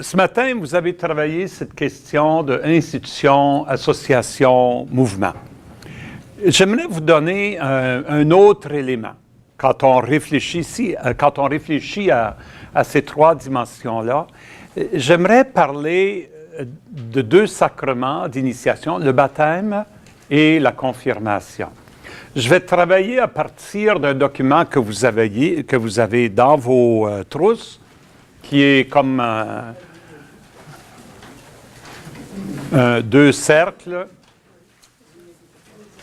ce matin, vous avez travaillé cette question de institution, association, mouvement. J'aimerais vous donner un autre élément quand on réfléchit à ces trois dimensions-là. J'aimerais parler de deux sacrements d'initiation, le baptême et la confirmation. Je vais travailler à partir d'un document que vous avez dans vos trousses, qui est comme deux cercles.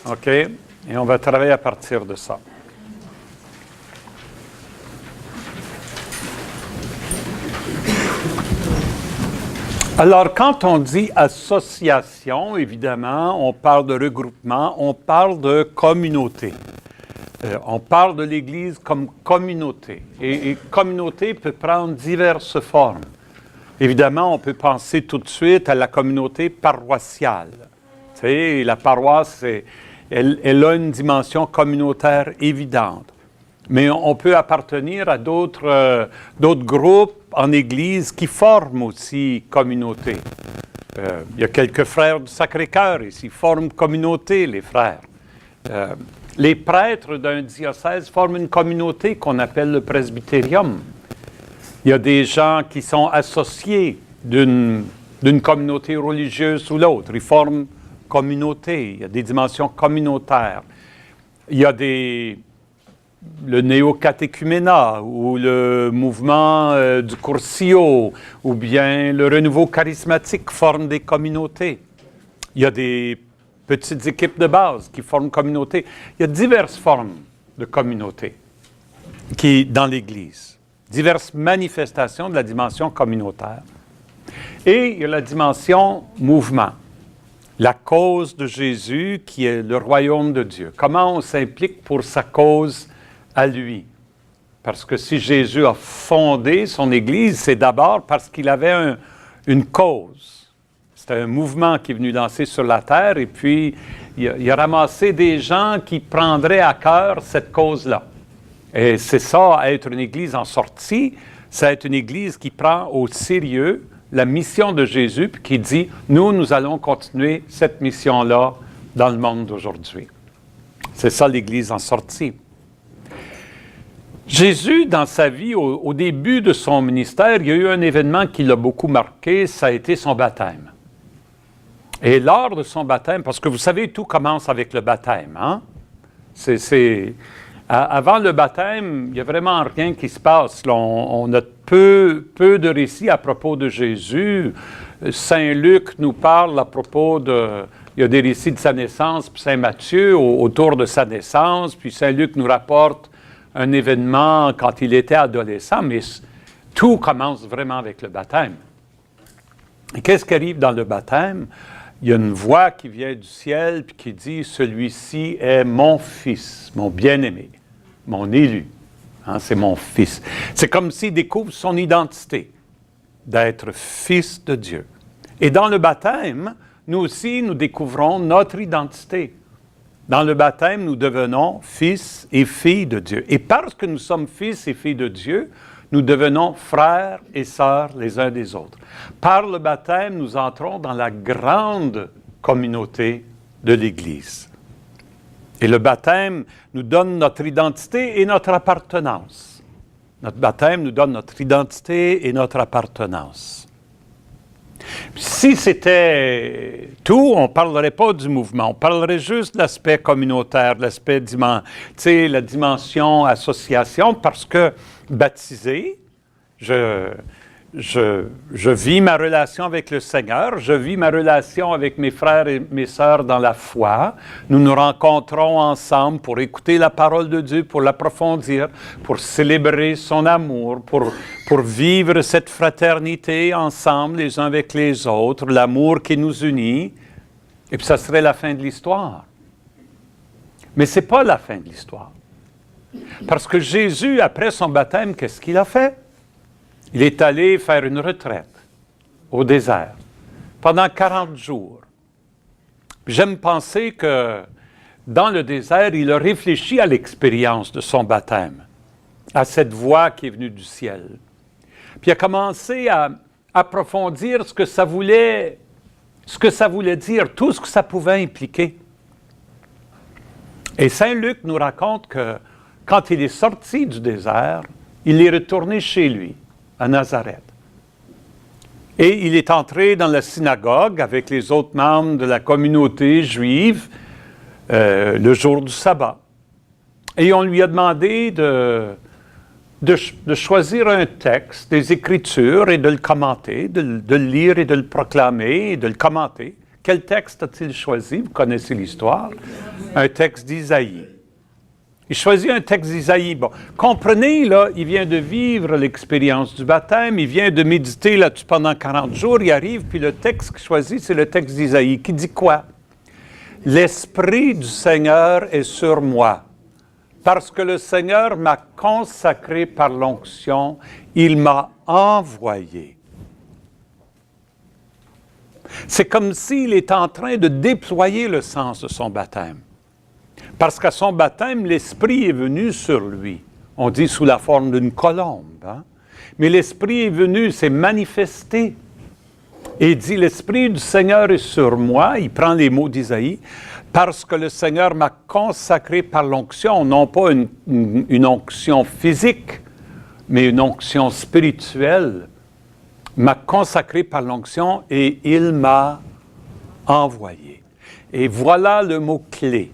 OK? Et on va travailler à partir de ça. Alors, quand on dit association, évidemment, on parle de regroupement, on parle de communauté. On parle de l'Église comme communauté. Et communauté peut prendre diverses formes. Évidemment, on peut penser tout de suite à la communauté paroissiale. Tu sais, la paroisse, elle a une dimension communautaire évidente. Mais on peut appartenir à d'autres groupes en Église qui forment aussi communauté. Il y a quelques frères du Sacré-Cœur ici, forment communauté, les frères. Les prêtres d'un diocèse forment une communauté qu'on appelle le presbytérium. Il y a des gens qui sont associés d'une communauté religieuse ou l'autre. Ils forment communauté. Il y a des dimensions communautaires. Il y a le néo-catéchuménat ou le mouvement du Cursillo ou bien le renouveau charismatique forment des communautés. Il y a des petites équipes de base qui forment communauté. Il y a diverses formes de communauté dans l'Église, diverses manifestations de la dimension communautaire. Et il y a la dimension mouvement, la cause de Jésus qui est le royaume de Dieu. Comment on s'implique pour sa cause à lui? Parce que si Jésus a fondé son Église, c'est d'abord parce qu'il avait une cause. C'était un mouvement qui est venu danser sur la terre et puis il a ramassé des gens qui prendraient à cœur cette cause-là. Et c'est ça, être une Église en sortie, c'est être une Église qui prend au sérieux la mission de Jésus puis qui dit, nous allons continuer cette mission-là dans le monde d'aujourd'hui. C'est ça l'Église en sortie. Jésus, dans sa vie, au début de son ministère, il y a eu un événement qui l'a beaucoup marqué, ça a été son baptême. Et lors de son baptême, parce que vous savez, tout commence avec le baptême, hein? Avant le baptême, il n'y a vraiment rien qui se passe. Là, on a peu de récits à propos de Jésus. Saint Luc nous parle à propos il y a des récits de sa naissance, puis Saint Matthieu autour de sa naissance, puis Saint Luc nous rapporte un événement quand il était adolescent, mais tout commence vraiment avec le baptême. Et qu'est-ce qui arrive dans le baptême? Il y a une voix qui vient du ciel puis qui dit « Celui-ci est mon fils, mon bien-aimé, mon élu. Hein, c'est mon fils. » C'est comme s'il découvre son identité d'être fils de Dieu. Et dans le baptême, nous aussi, nous découvrons notre identité. Dans le baptême, nous devenons fils et filles de Dieu. Et parce que nous sommes fils et filles de Dieu, nous devenons frères et sœurs les uns des autres. Par le baptême, nous entrons dans la grande communauté de l'Église. Et le baptême nous donne notre identité et notre appartenance. Notre baptême nous donne notre identité et notre appartenance. Si c'était tout, on ne parlerait pas du mouvement, on parlerait juste de l'aspect communautaire, de l'aspect, la dimension association, parce que baptisé, je vis ma relation avec le Seigneur, je vis ma relation avec mes frères et mes sœurs dans la foi. Nous nous rencontrons ensemble pour écouter la parole de Dieu, pour l'approfondir, pour célébrer son amour, pour vivre cette fraternité ensemble les uns avec les autres, l'amour qui nous unit. Et puis ça serait la fin de l'histoire. Mais ce n'est pas la fin de l'histoire. Parce que Jésus, après son baptême, qu'est-ce qu'il a fait? Il est allé faire une retraite au désert pendant 40 jours. J'aime penser que dans le désert, il a réfléchi à l'expérience de son baptême, à cette voix qui est venue du ciel. Puis il a commencé à approfondir ce que ça voulait dire, tout ce que ça pouvait impliquer. Et Saint Luc nous raconte que quand il est sorti du désert, il est retourné chez lui, à Nazareth. Et il est entré dans la synagogue avec les autres membres de la communauté juive le jour du sabbat. Et on lui a demandé de choisir un texte des Écritures et de le commenter, de le lire et de le proclamer et de le commenter. Quel texte a-t-il choisi? Vous connaissez l'histoire. Un texte d'Isaïe. Il choisit un texte d'Isaïe. Bon, comprenez, là, il vient de vivre l'expérience du baptême, il vient de méditer là-dessus pendant 40 jours, il arrive, puis le texte qu'il choisit, c'est le texte d'Isaïe, qui dit quoi? « L'Esprit du Seigneur est sur moi, parce que le Seigneur m'a consacré par l'onction, il m'a envoyé. » C'est comme s'il est en train de déployer le sens de son baptême. Parce qu'à son baptême, l'Esprit est venu sur lui. On dit sous la forme d'une colombe. Hein? Mais l'Esprit est venu, s'est manifesté. Et il dit, l'Esprit du Seigneur est sur moi. Il prend les mots d'Isaïe. Parce que le Seigneur m'a consacré par l'onction, non pas une onction physique, mais une onction spirituelle. M'a consacré par l'onction et il m'a envoyé. Et voilà le mot-clé.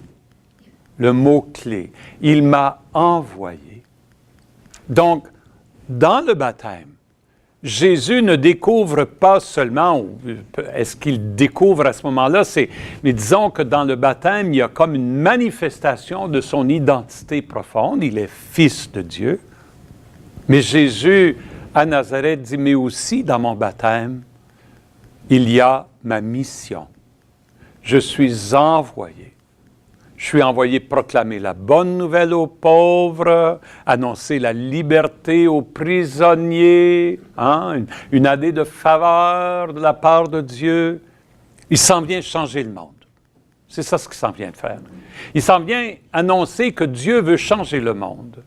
Le mot-clé. Il m'a envoyé. Donc, dans le baptême, Jésus ne découvre pas seulement, est-ce qu'il découvre à ce moment-là, mais disons que dans le baptême, il y a comme une manifestation de son identité profonde. Il est fils de Dieu. Mais Jésus, à Nazareth, dit, mais aussi dans mon baptême, il y a ma mission. Je suis envoyé. Je suis envoyé proclamer la bonne nouvelle aux pauvres, annoncer la liberté aux prisonniers, hein, une année de faveur de la part de Dieu. Il s'en vient changer le monde. C'est ça ce qu'il s'en vient de faire. Il s'en vient annoncer que Dieu veut changer le monde.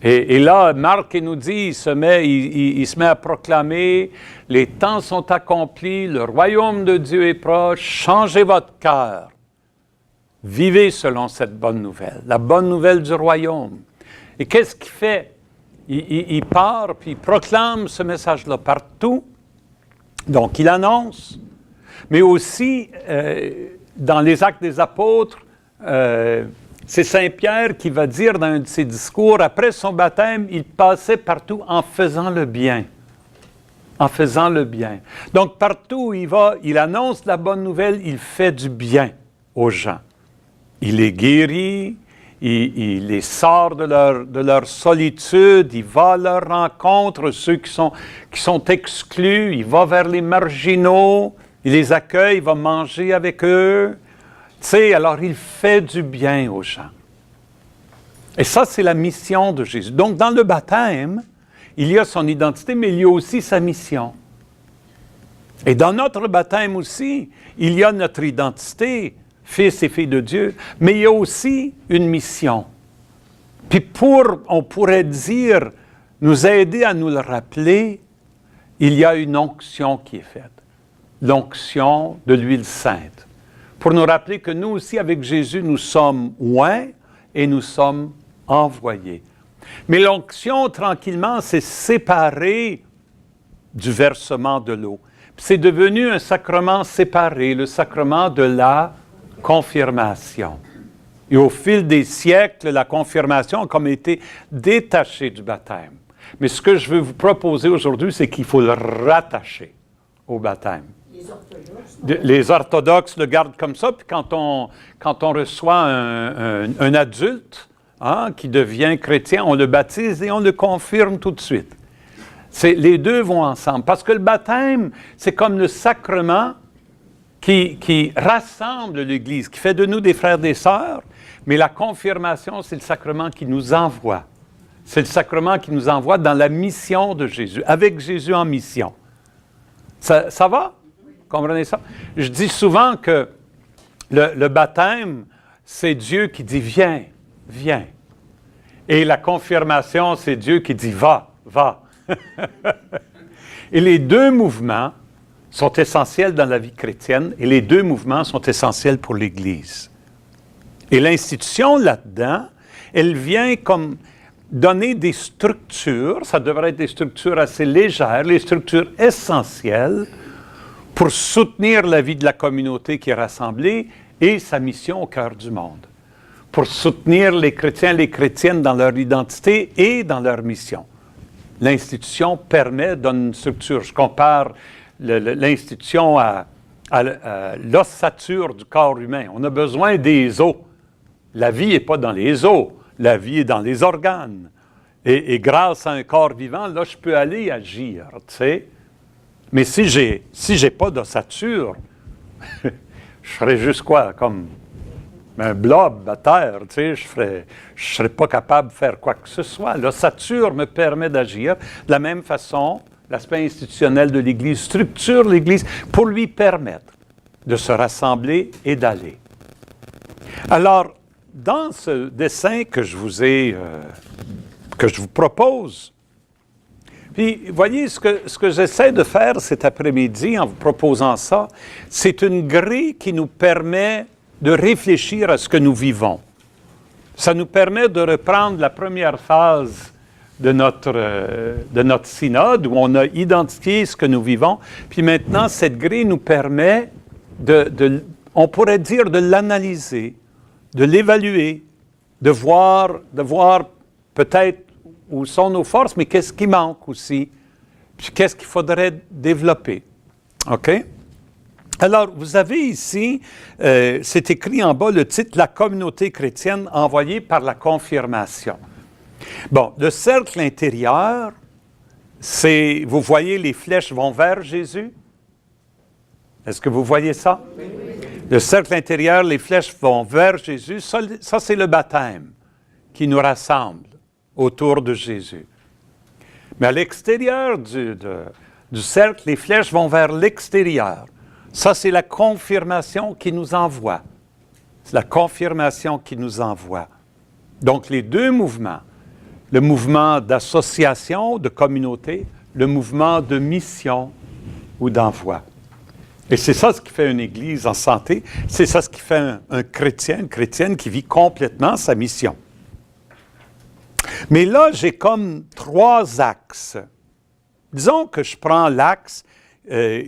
Et là, Marc nous dit, il se met à proclamer, les temps sont accomplis, le royaume de Dieu est proche, changez votre cœur. Vivez selon cette bonne nouvelle, la bonne nouvelle du royaume. Et qu'est-ce qu'il fait? Il part, puis il proclame ce message-là partout. Donc, il annonce. Mais aussi, dans les Actes des Apôtres, c'est Saint Pierre qui va dire dans un de ses discours, après son baptême, il passait partout en faisant le bien. En faisant le bien. Donc, partout où il va, il annonce la bonne nouvelle, il fait du bien aux gens. Il les guérit, il les sort de leur solitude, il va à leur rencontre, ceux qui sont exclus, il va vers les marginaux, il les accueille, il va manger avec eux. Tu sais, alors il fait du bien aux gens. Et ça, c'est la mission de Jésus. Donc, dans le baptême, il y a son identité, mais il y a aussi sa mission. Et dans notre baptême aussi, il y a notre identité, fils et filles de Dieu, mais il y a aussi une mission. Puis on pourrait dire, nous aider à nous le rappeler, il y a une onction qui est faite. L'onction de l'huile sainte. Pour nous rappeler que nous aussi, avec Jésus, nous sommes oints et nous sommes envoyés. Mais l'onction, tranquillement, s'est séparée du versement de l'eau. C'est devenu un sacrement séparé, le sacrement de la confirmation. Et au fil des siècles, la confirmation a comme été détachée du baptême. Mais ce que je veux vous proposer aujourd'hui, c'est qu'il faut le rattacher au baptême. Les orthodoxes le gardent comme ça, puis quand on reçoit un adulte qui devient chrétien, on le baptise et on le confirme tout de suite. Les deux vont ensemble, parce que le baptême, c'est comme le sacrement qui rassemble l'Église, qui fait de nous des frères et des sœurs, mais la confirmation, c'est le sacrement qui nous envoie. C'est le sacrement qui nous envoie dans la mission de Jésus, avec Jésus en mission. Ça va? Comprenez ça? Je dis souvent que le baptême, c'est Dieu qui dit « viens, viens ». Et la confirmation, c'est Dieu qui dit « va, va ». Et les deux mouvements sont essentiels dans la vie chrétienne et les deux mouvements sont essentiels pour l'Église. Et l'institution là-dedans, elle vient comme donner des structures, ça devrait être des structures assez légères, les structures essentielles pour soutenir la vie de la communauté qui est rassemblée et sa mission au cœur du monde, pour soutenir les chrétiens et les chrétiennes dans leur identité et dans leur mission. L'institution permet, donne une structure. Je compare l'institution à l'ossature du corps humain. On a besoin des os. La vie n'est pas dans les os, la vie est dans les organes. Et grâce à un corps vivant, là, je peux aller agir, tu sais. Mais si j'ai pas d'ossature, je serais juste quoi, comme un blob à terre, tu sais, je serais pas capable de faire quoi que ce soit. L'ossature me permet d'agir. De la même façon, l'aspect institutionnel de l'Église structure l'Église pour lui permettre de se rassembler et d'aller. Alors, dans ce dessin que je vous propose, puis voyez, ce que j'essaie de faire cet après-midi en vous proposant ça, c'est une grille qui nous permet de réfléchir à ce que nous vivons. Ça nous permet de reprendre la première phase de notre synode, où on a identifié ce que nous vivons, puis maintenant, cette grille nous permet on pourrait dire de l'analyser, de l'évaluer, de voir peut-être où sont nos forces, mais qu'est-ce qui manque aussi, puis qu'est-ce qu'il faudrait développer. OK? Alors, vous avez ici, c'est écrit en bas le titre « La communauté chrétienne envoyée par la confirmation ». Bon, le cercle intérieur, vous voyez, les flèches vont vers Jésus. Est-ce que vous voyez ça? Oui. Le cercle intérieur, les flèches vont vers Jésus. Ça c'est le baptême qui nous rassemble autour de Jésus. Mais à l'extérieur du cercle, les flèches vont vers l'extérieur. Ça, c'est la confirmation qui nous envoie. C'est la confirmation qui nous envoie. Donc, les deux mouvements, le mouvement d'association, de communauté, le mouvement de mission ou d'envoi. Et c'est ça ce qui fait une Église en santé, c'est ça ce qui fait un chrétien, une chrétienne qui vit complètement sa mission. Mais là, j'ai comme 3 axes. Disons que je prends l'axe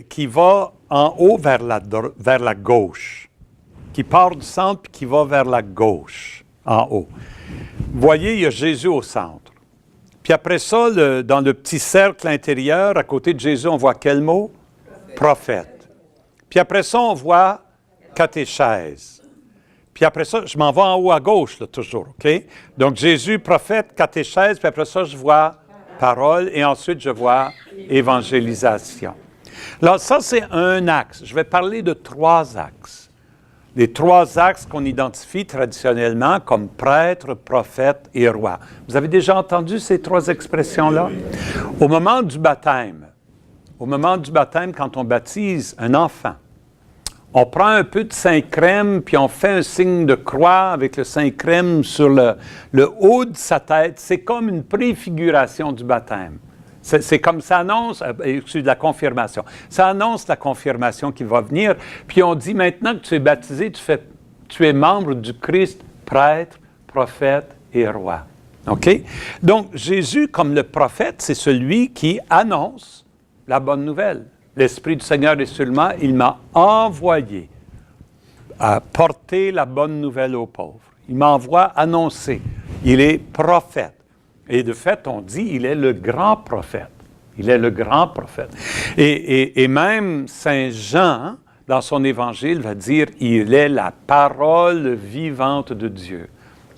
qui va en haut vers la gauche, qui part du centre puis qui va vers la gauche, en haut. Vous voyez, il y a Jésus au centre. Puis après ça, dans le petit cercle intérieur, à côté de Jésus, on voit quel mot? Prophète. Puis après ça, on voit catéchèse. Puis après ça, je m'en vais en haut à gauche, là, toujours, OK? Donc, Jésus, prophète, catéchèse, puis après ça, je vois parole, et ensuite, je vois évangélisation. Alors, ça, c'est un axe. Je vais parler de 3 axes. Les 3 axes qu'on identifie traditionnellement comme prêtre, prophète et roi. Vous avez déjà entendu ces 3 expressions-là? Au moment du baptême, quand on baptise un enfant, on prend un peu de Saint-Crème, puis on fait un signe de croix avec le Saint-Crème sur le haut de sa tête. C'est comme une préfiguration du baptême. C'est comme ça annonce, de la confirmation. Ça annonce la confirmation qui va venir. Puis on dit maintenant que tu es baptisé, tu es membre du Christ, prêtre, prophète et roi. OK? Donc Jésus, comme le prophète, c'est celui qui annonce la bonne nouvelle. L'Esprit du Seigneur est sur moi, il m'a envoyé à porter la bonne nouvelle aux pauvres. Il m'envoie annoncer. Il est prophète. Et de fait, on dit, il est le grand prophète. Il est le grand prophète. Et même Saint Jean, dans son évangile, va dire, il est la parole vivante de Dieu.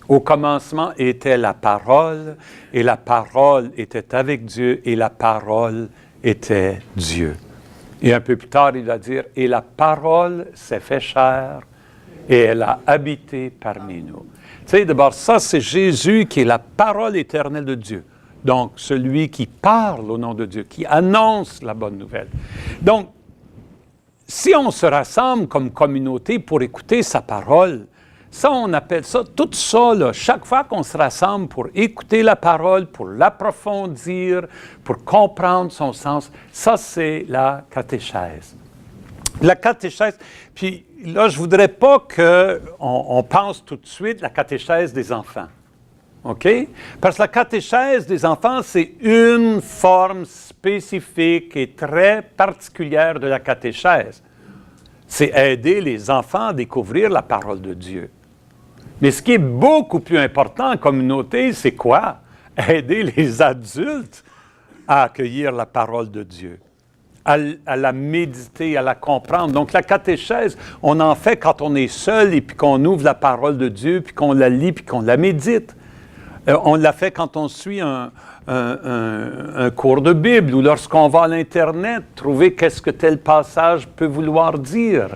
Au commencement était la parole, et la parole était avec Dieu, et la parole était Dieu. Et un peu plus tard, il va dire, et la parole s'est fait chair, et elle a habité parmi nous. Tu sais, d'abord, ça, c'est Jésus qui est la parole éternelle de Dieu. Donc, celui qui parle au nom de Dieu, qui annonce la bonne nouvelle. Donc, si on se rassemble comme communauté pour écouter sa parole, Ça, on appelle ça, tout ça, là, chaque fois qu'on se rassemble pour écouter la parole, pour l'approfondir, pour comprendre son sens, ça, c'est la catéchèse. La catéchèse, puis là, je ne voudrais pas qu'on pense tout de suite la catéchèse des enfants. OK? Parce que la catéchèse des enfants, c'est une forme spécifique et très particulière de la catéchèse. C'est aider les enfants à découvrir la parole de Dieu. Mais ce qui est beaucoup plus important en communauté, c'est quoi? Aider les adultes à accueillir la parole de Dieu, à la méditer, à la comprendre. Donc, la catéchèse, on en fait quand on est seul et puis qu'on ouvre la parole de Dieu, puis qu'on la lit, puis qu'on la médite. On l'a fait quand on suit un cours de Bible ou lorsqu'on va à l'Internet trouver qu'est-ce que tel passage peut vouloir dire.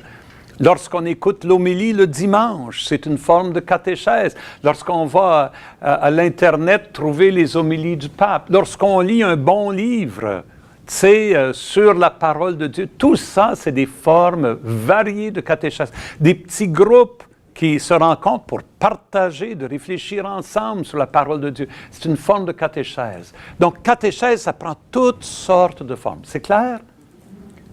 Lorsqu'on écoute l'homélie le dimanche, c'est une forme de catéchèse. Lorsqu'on va à l'Internet trouver les homélies du pape. Lorsqu'on lit un bon livre, sur la parole de Dieu, tout ça, c'est des formes variées de catéchèse. Des petits groupes qui se rencontrent pour partager, de réfléchir ensemble sur la parole de Dieu. C'est une forme de catéchèse. Donc, catéchèse, ça prend toutes sortes de formes. C'est clair?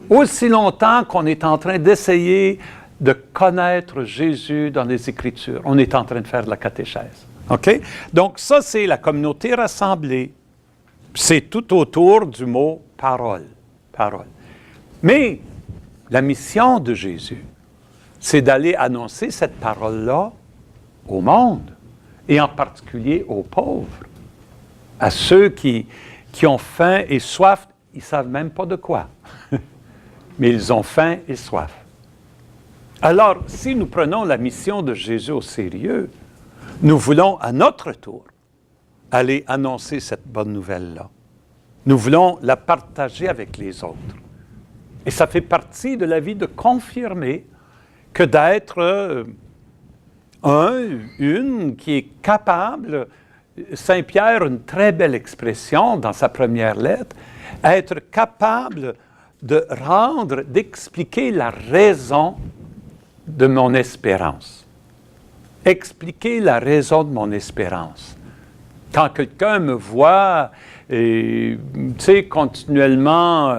Aussi longtemps qu'on est en train d'essayer de connaître Jésus dans les Écritures, on est en train de faire de la catéchèse. OK? Donc, ça, c'est la communauté rassemblée. C'est tout autour du mot « parole ». Parole. Mais la mission de Jésus, c'est d'aller annoncer cette parole-là au monde, et en particulier aux pauvres, à ceux qui ont faim et soif, ils ne savent même pas de quoi, mais ils ont faim et soif. Alors, si nous prenons la mission de Jésus au sérieux, nous voulons à notre tour aller annoncer cette bonne nouvelle-là. Nous voulons la partager avec les autres. Et ça fait partie de la vie de confirmer que d'être une qui est capable, Saint Pierre, une très belle expression dans sa première lettre, être capable d'expliquer la raison de mon espérance. Expliquer la raison de mon espérance. Quand quelqu'un me voit, continuellement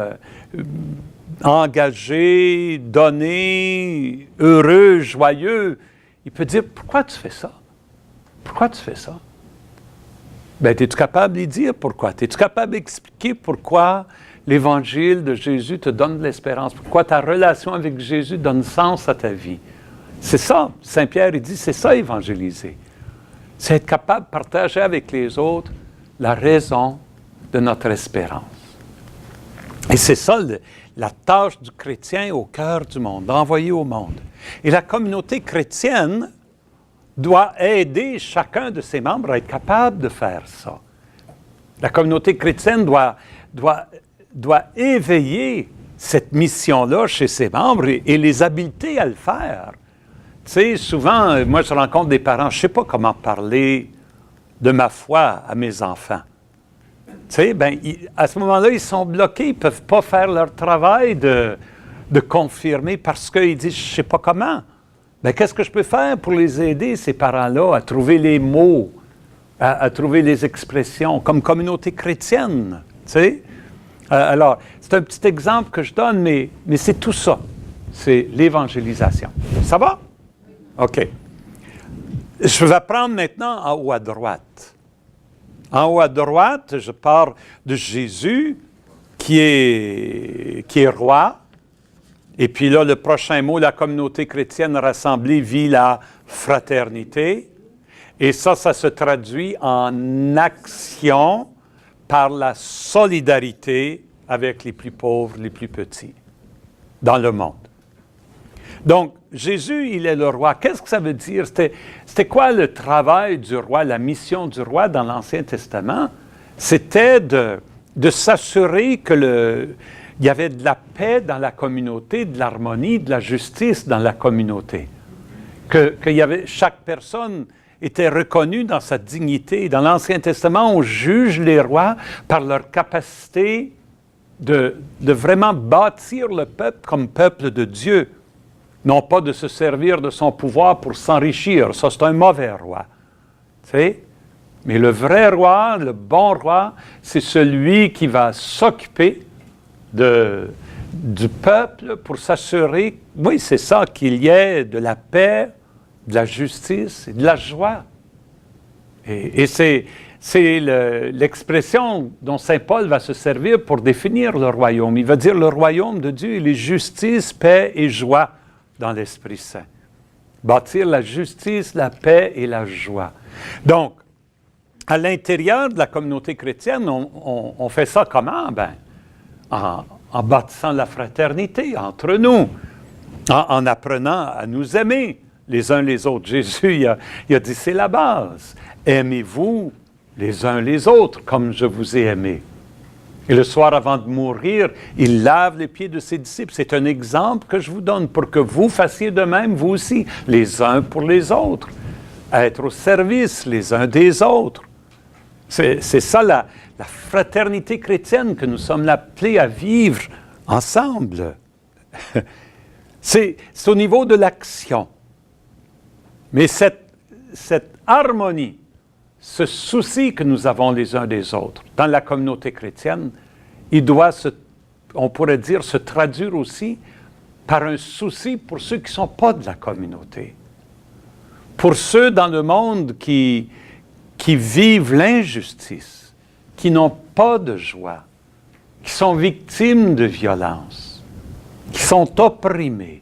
engagé, donné, heureux, joyeux, il peut dire, pourquoi tu fais ça? Pourquoi tu fais ça? Bien, es-tu capable de lui dire pourquoi? Es-tu capable d'expliquer pourquoi l'Évangile de Jésus te donne de l'espérance? Pourquoi ta relation avec Jésus donne sens à ta vie? C'est ça, Saint Pierre, il dit, c'est ça évangéliser. C'est être capable de partager avec les autres la raison de notre espérance. Et c'est ça la tâche du chrétien au cœur du monde, d'envoyer au monde. Et la communauté chrétienne doit aider chacun de ses membres à être capable de faire ça. La communauté chrétienne doit éveiller cette mission-là chez ses membres et les habiliter à le faire. Tu sais, souvent, moi, je rencontre des parents, je ne sais pas comment parler de ma foi à mes enfants. Tu sais, à ce moment-là, ils sont bloqués, ils ne peuvent pas faire leur travail de confirmer parce qu'ils disent, je ne sais pas comment. Bien, qu'est-ce que je peux faire pour les aider, ces parents-là, à trouver les mots, à trouver les expressions, comme communauté chrétienne, tu sais? Alors, c'est un petit exemple que je donne, mais c'est tout ça. C'est l'évangélisation. Ça va? OK. Je vais prendre maintenant en haut à droite. En haut à droite, je parle de Jésus qui est roi. Et puis là, le prochain mot, la communauté chrétienne rassemblée vit la fraternité. Et ça se traduit en action par la solidarité avec les plus pauvres, les plus petits dans le monde. Donc, Jésus, il est le roi. Qu'est-ce que ça veut dire? C'était quoi le travail du roi, la mission du roi dans l'Ancien Testament? C'était de s'assurer qu'il y avait de la paix dans la communauté, de l'harmonie, de la justice dans la communauté. Chaque personne était reconnue dans sa dignité. Dans l'Ancien Testament, on juge les rois par leur capacité de vraiment bâtir le peuple comme peuple de Dieu. non pas de se servir de son pouvoir pour s'enrichir. Ça, c'est un mauvais roi. Tu sais? Mais le vrai roi, le bon roi, c'est celui qui va s'occuper du peuple pour s'assurer, oui, c'est ça, qu'il y ait de la paix, de la justice et de la joie. Et c'est l'expression dont saint Paul va se servir pour définir le royaume. Il va dire le royaume de Dieu, il est justice, paix et joie dans l'Esprit Saint. Bâtir la justice, la paix et la joie. Donc, à l'intérieur de la communauté chrétienne, on fait ça comment? Ben, en bâtissant la fraternité entre nous, en apprenant à nous aimer les uns les autres. Jésus, il a dit, c'est la base. Aimez-vous les uns les autres comme je vous ai aimé. Et le soir avant de mourir, il lave les pieds de ses disciples. C'est un exemple que je vous donne pour que vous fassiez de même, vous aussi, les uns pour les autres. Être au service les uns des autres. C'est ça la fraternité chrétienne que nous sommes appelés à vivre ensemble. C'est au niveau de l'action. Mais cette harmonie, ce souci que nous avons les uns des autres dans la communauté chrétienne, il doit, on pourrait dire, se traduire aussi par un souci pour ceux qui ne sont pas de la communauté. Pour ceux dans le monde qui vivent l'injustice, qui n'ont pas de joie, qui sont victimes de violence, qui sont opprimés,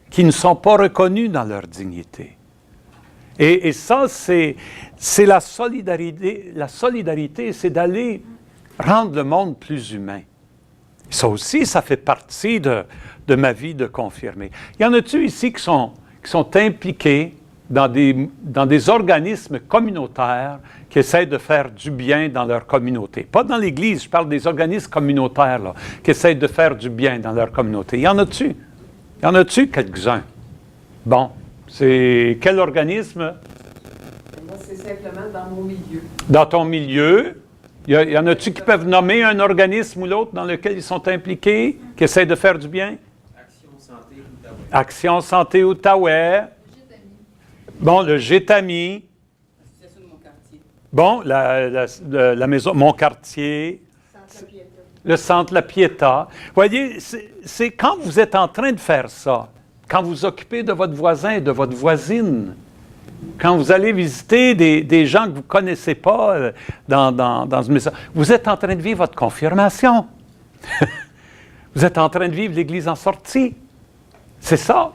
qui ne sont pas reconnus dans leur dignité. Et ça, c'est la solidarité. La solidarité, c'est d'aller rendre le monde plus humain. Ça aussi, ça fait partie de ma vie de confirmé. Y en a-tu ici qui sont impliqués dans des organismes communautaires qui essaient de faire du bien dans leur communauté? Pas dans l'Église, je parle des organismes communautaires là, qui essaient de faire du bien dans leur communauté. Y en a-tu? Y en a-tu quelques-uns? Bon. C'est quel organisme? Moi, c'est simplement dans mon milieu. Dans ton milieu. Y en a-tu qui peuvent nommer un organisme ou l'autre dans lequel ils sont impliqués, qui essaient de faire du bien? Action Santé Outaouais. Action Santé Outaouais. Bon, le GETAMI. L'association de mon quartier. Bon, la maison, mon quartier. Le Centre La Pietà. Vous voyez, c'est quand vous êtes en train de faire ça, quand vous occupez de votre voisin et de votre voisine, quand vous allez visiter des gens que vous ne connaissez pas dans une maison, vous êtes en train de vivre votre confirmation. Vous êtes en train de vivre l'Église en sortie. C'est ça.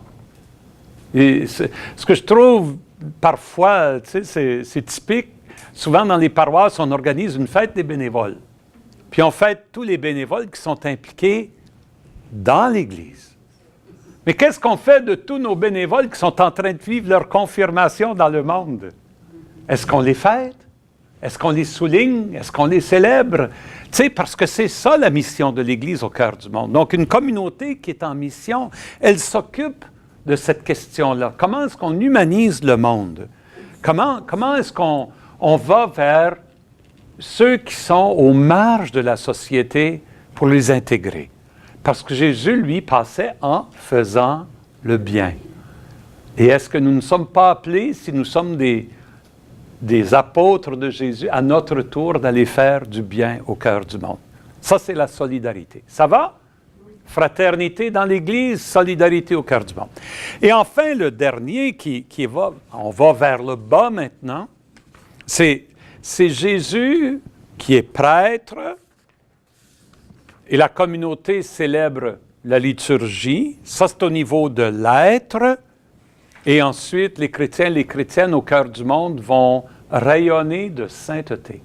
Et ce que je trouve parfois, tu sais, c'est typique. Souvent dans les paroisses, on organise une fête des bénévoles. Puis on fête tous les bénévoles qui sont impliqués dans l'Église. Mais qu'est-ce qu'on fait de tous nos bénévoles qui sont en train de vivre leur confirmation dans le monde? Est-ce qu'on les fête? Est-ce qu'on les souligne? Est-ce qu'on les célèbre? Tu sais, parce que c'est ça la mission de l'Église au cœur du monde. Donc, une communauté qui est en mission, elle s'occupe de cette question-là. Comment est-ce qu'on humanise le monde? Comment est-ce qu'on va vers ceux qui sont aux marges de la société pour les intégrer? Parce que Jésus, lui, passait en faisant le bien. Et est-ce que nous ne sommes pas appelés, si nous sommes des apôtres de Jésus, à notre tour d'aller faire du bien au cœur du monde? Ça, c'est la solidarité. Ça va? Fraternité dans l'Église, solidarité au cœur du monde. Et enfin, le dernier on va vers le bas maintenant, c'est Jésus qui est prêtre, et la communauté célèbre la liturgie. Ça, c'est au niveau de l'être. Et ensuite, les chrétiens et les chrétiennes au cœur du monde vont rayonner de sainteté.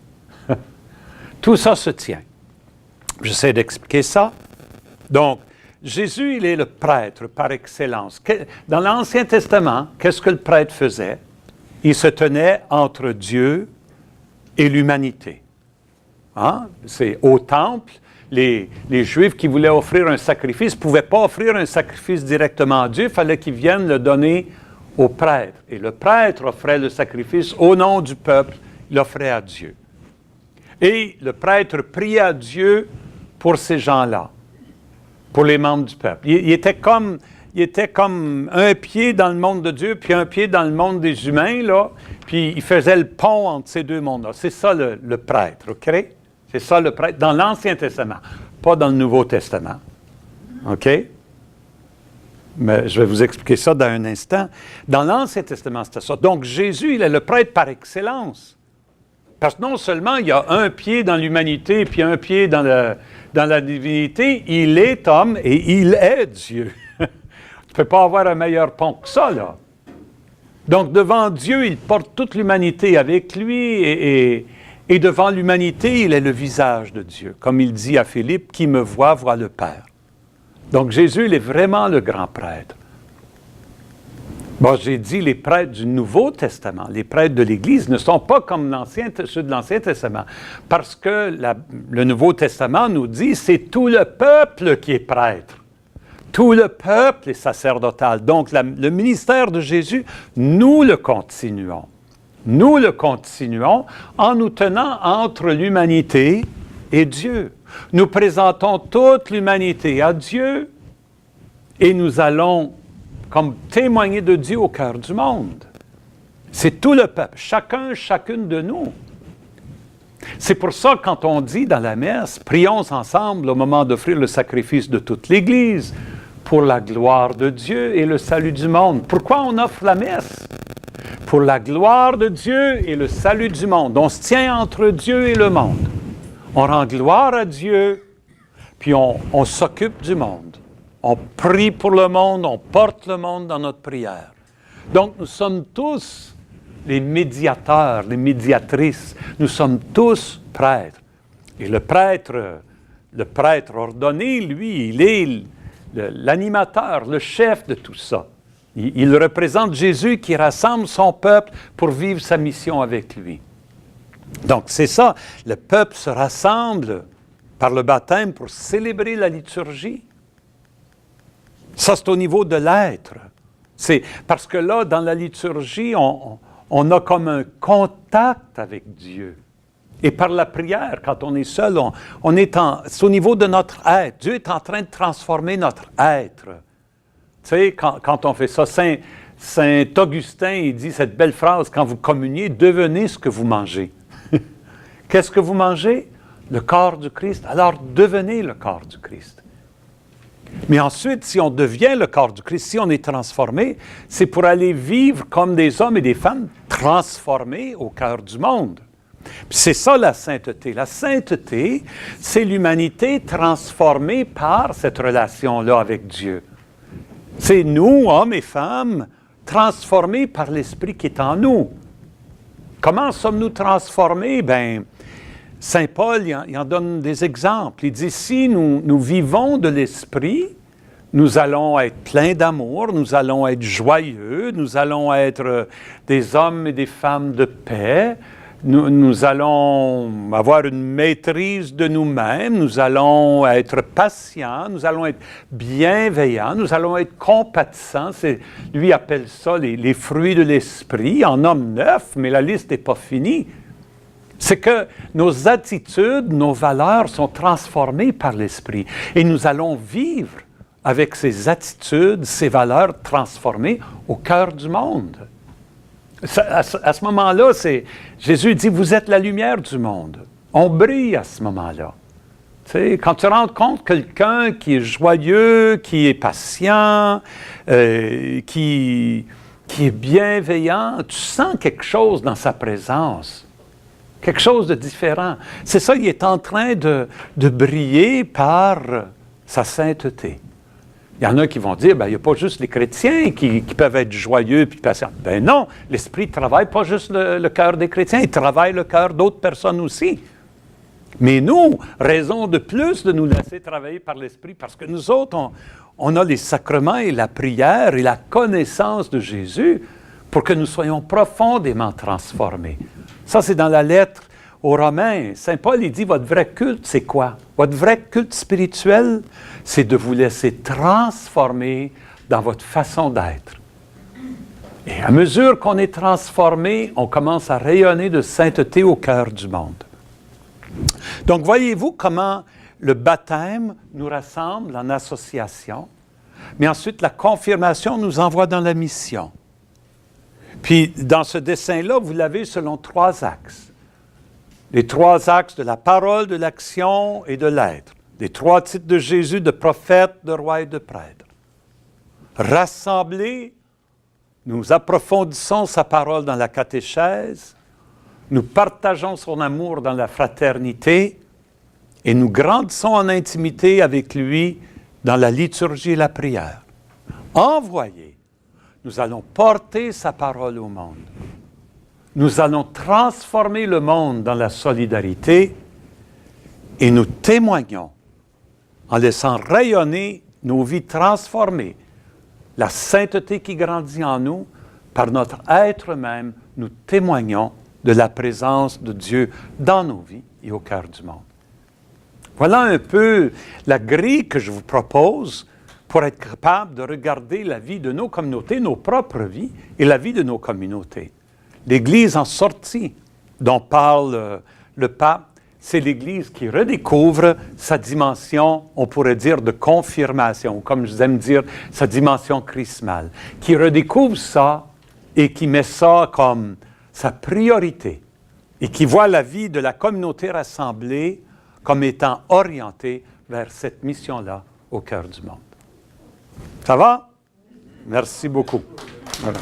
Tout ça se tient. J'essaie d'expliquer ça. Donc, Jésus, il est le prêtre par excellence. Dans l'Ancien Testament, qu'est-ce que le prêtre faisait? Il se tenait entre Dieu et l'humanité. Hein? C'est au temple. Les Juifs qui voulaient offrir un sacrifice ne pouvaient pas offrir un sacrifice directement à Dieu, il fallait qu'ils viennent le donner au prêtre. Et le prêtre offrait le sacrifice au nom du peuple, il l'offrait à Dieu. Et le prêtre priait à Dieu pour ces gens-là, pour les membres du peuple. Il était comme il était comme un pied dans le monde de Dieu, puis un pied dans le monde des humains, là, puis il faisait le pont entre ces deux mondes-là. C'est ça le prêtre, OK? C'est ça le prêtre dans l'Ancien Testament, pas dans le Nouveau Testament. OK? Mais je vais vous expliquer ça dans un instant. Dans l'Ancien Testament, c'était ça. Donc, Jésus, il est le prêtre par excellence. Parce que non seulement il y a un pied dans l'humanité, puis un pied dans la divinité, il est homme et il est Dieu. Tu ne peux pas avoir un meilleur pont que ça, là. Donc, devant Dieu, il porte toute l'humanité avec lui et devant l'humanité, il est le visage de Dieu. Comme il dit à Philippe, « Qui me voit le Père ». Donc, Jésus, il est vraiment le grand prêtre. Bon, j'ai dit, les prêtres du Nouveau Testament, les prêtres de l'Église, ne sont pas comme ceux de l'Ancien Testament. Parce que le Nouveau Testament nous dit, c'est tout le peuple qui est prêtre. Tout le peuple est sacerdotal. Donc, le ministère de Jésus, nous le continuons. Nous le continuons en nous tenant entre l'humanité et Dieu. Nous présentons toute l'humanité à Dieu et nous allons comme témoigner de Dieu au cœur du monde. C'est tout le peuple, chacune de nous. C'est pour ça, quand on dit dans la messe, prions ensemble au moment d'offrir le sacrifice de toute l'Église pour la gloire de Dieu et le salut du monde. Pourquoi on offre la messe? Pour la gloire de Dieu et le salut du monde. On se tient entre Dieu et le monde. On rend gloire à Dieu, puis on s'occupe du monde. On prie pour le monde, on porte le monde dans notre prière. Donc, nous sommes tous les médiateurs, les médiatrices. Nous sommes tous prêtres. Et le prêtre ordonné, lui, il est l'animateur, le chef de tout ça. Il représente Jésus qui rassemble son peuple pour vivre sa mission avec lui. Donc, c'est ça. Le peuple se rassemble par le baptême pour célébrer la liturgie. Ça, c'est au niveau de l'être. C'est parce que là, dans la liturgie, on a comme un contact avec Dieu. Et par la prière, quand on est seul, c'est au niveau de notre être. Dieu est en train de transformer notre être. Tu sais, quand on fait ça, Saint Augustin, il dit cette belle phrase, quand vous communiez, devenez ce que vous mangez. Qu'est-ce que vous mangez? Le corps du Christ. Alors, devenez le corps du Christ. Mais ensuite, si on devient le corps du Christ, si on est transformé, c'est pour aller vivre comme des hommes et des femmes transformés au cœur du monde. Puis c'est ça la sainteté. La sainteté, c'est l'humanité transformée par cette relation-là avec Dieu. C'est nous, hommes et femmes, transformés par l'Esprit qui est en nous. Comment sommes-nous transformés? Bien, Saint Paul, il en donne des exemples. Il dit, si nous vivons de l'Esprit, nous allons être pleins d'amour, nous allons être joyeux, nous allons être des hommes et des femmes de paix, nous allons avoir une maîtrise de nous-mêmes, nous allons être patients, nous allons être bienveillants, nous allons être compatissants. Lui appelle ça les fruits de l'Esprit. Il en nomme 9, mais la liste n'est pas finie. C'est que nos attitudes, nos valeurs sont transformées par l'Esprit. Et nous allons vivre avec ces attitudes, ces valeurs transformées au cœur du monde. À ce moment-là, Jésus dit, vous êtes la lumière du monde. On brille à ce moment-là. Tu sais, quand tu rencontres quelqu'un qui est joyeux, qui est patient, qui est bienveillant, tu sens quelque chose dans sa présence. Quelque chose de différent. C'est ça, il est en train de briller par sa sainteté. Il y en a qui vont dire, bien, il n'y a pas juste les chrétiens qui peuvent être joyeux et patients. Ben non, l'Esprit ne travaille pas juste le cœur des chrétiens, il travaille le cœur d'autres personnes aussi. Mais nous, raison de plus de nous laisser travailler par l'Esprit, parce que nous autres, on a les sacrements et la prière et la connaissance de Jésus pour que nous soyons profondément transformés. Ça, c'est dans la lettre aux Romains. Saint Paul, il dit, votre vrai culte, c'est quoi? Votre vrai culte spirituel, c'est de vous laisser transformer dans votre façon d'être. Et à mesure qu'on est transformé, on commence à rayonner de sainteté au cœur du monde. Donc, voyez-vous comment le baptême nous rassemble en association. Mais ensuite, la confirmation nous envoie dans la mission. Puis, dans ce dessin-là, vous l'avez selon 3 axes. Les 3 axes de la parole, de l'action et de l'être. Les 3 titres de Jésus, de prophète, de roi et de prêtre. Rassemblés, nous approfondissons sa parole dans la catéchèse, nous partageons son amour dans la fraternité et nous grandissons en intimité avec lui dans la liturgie et la prière. Envoyés, nous allons porter sa parole au monde. Nous allons transformer le monde dans la solidarité et nous témoignons en laissant rayonner nos vies transformées, la sainteté qui grandit en nous, par notre être même, nous témoignons de la présence de Dieu dans nos vies et au cœur du monde. Voilà un peu la grille que je vous propose pour être capable de regarder la vie de nos communautés, nos propres vies et la vie de nos communautés. L'Église en sortie dont parle le pape, c'est l'Église qui redécouvre sa dimension, on pourrait dire, de confirmation, comme j'aime dire, sa dimension chrismale, qui redécouvre ça et qui met ça comme sa priorité et qui voit la vie de la communauté rassemblée comme étant orientée vers cette mission-là au cœur du monde. Ça va? Merci beaucoup. Voilà.